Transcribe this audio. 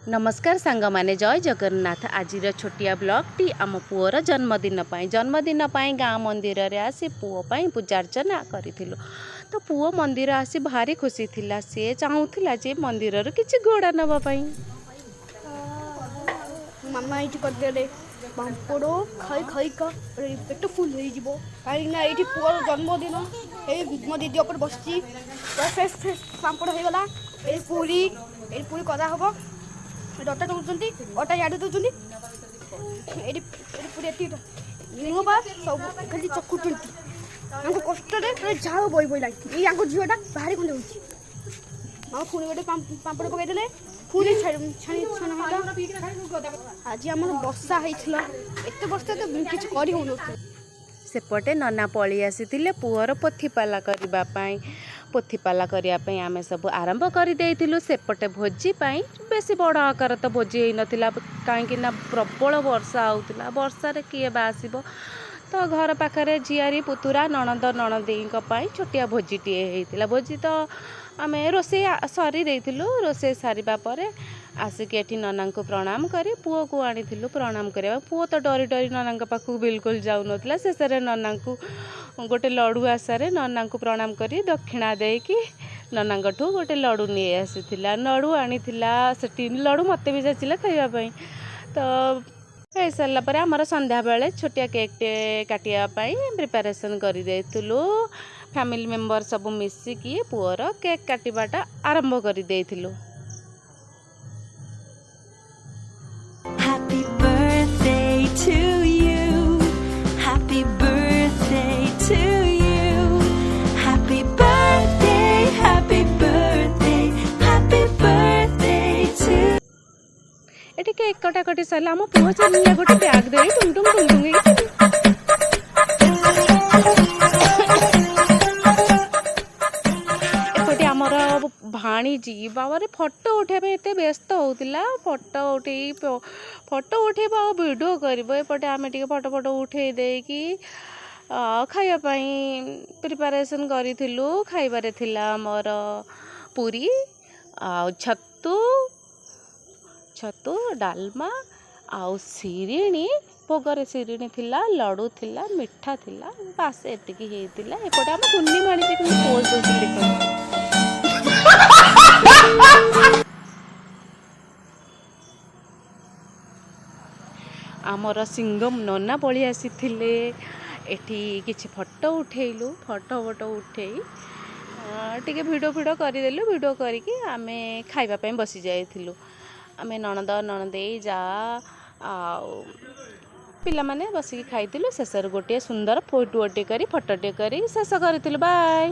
नमस्कार सांग माने जय जगन्नाथ। आज छोटिया ब्लॉग टी आम पुअर जन्मदिन गाँ मंदिर रे आसी पुओ पूजा अर्चना करूँ। तो पुओ मंदिर आसी भारी खुशी थिला। सी चाहूला जे मंदिर किसी घोड़ा नापी मामा ये करदे पापड़ खाई खाई का पेट फुल हो कहीं पुअर जन्मदिन मो दीदी उपर बस फ्रेश फ्रेश पापड़ हो गला। पूरी पूरी करा हम अटा दौरान अटा याद दौरान पूरी लुण सब खाली चकुटुंती कष्ट झाड़ बई बई लगी या झीटा बाहर खंडे हो माँ पुणी गोटे पापड़ पकईदे पूरी छाणी आज आम बर्षा होता एत बर्षा तो किसी कर सेपटे नना पलि आसी पुअर पोथीपाला करने पोथीपाला करने आम सब आरंभ कर सेपटे भोजी बेसी बड़ आकार तो भोजी होता कहीं प्रबल वर्षा होता वर्षार किए आसब तो घर पाखे झियारी पुतुरा नणद नणदी छोटिया भोजीटे होता भोजी तो आम रोसे सरी रोसे सारिबा परे आसिक नना को प्रणाम कर पुओ को आनी प्रणाम करवा। पुओ तो डरी डरी नना पाखक बिल्कुल जाऊन शेष नना को गोटे लड़ू आशारे नना को प्रणाम कर दक्षिणा देकी नना गोटे लड़ू नहीं आसीला लड़ू आनी से लड़ू मत भी जाचिला खावाई। तो हो सारापर आमर संध्या बेले छोटिया केकटे काटापी प्रिपेरेसन करूँ। फैमिली मेंबर सब मिसिकी पुअर केक काटाटा आरंभ कर देइथिलु। Happy birthday to you. Happy birthday to you. Happy birthday, happy birthday, happy birthday to you. एटी केक कटाकटी सरला आम पुओ चलिया गोटे बैग दे टुंग टुंग टुंग एपटे आमर भाणीजी बाबा फोटो उठाइबा एत व्यस्त होता फोटो उठेबा और वीडियो करपटे आम टे फोटो फोटो उठे देकी खावाई प्रिपेरेसन करूँ। खाइबारे थिला आमर पूरी छतु छतु डालमा आउ सिरिणी भोगर सिरिणी थिला लड़ू थिला मिठा थिला बास एतिकी हेतिला। एपटे आम कुन्नी माणी कि पोज दे आमर सिंगम नना पलि आसी एठी किछि फोटो उठेलु फोटो उठे टिके भिडियो करदेलु भिडियो करके आमे खाइबा पई बसी जाइथिलु। आमे ननद ननदेई जा पिला माने बसिकी खाइथिलु। शेष गोटे सुंदर फोटोटे करी शेष करथिलु। बाय।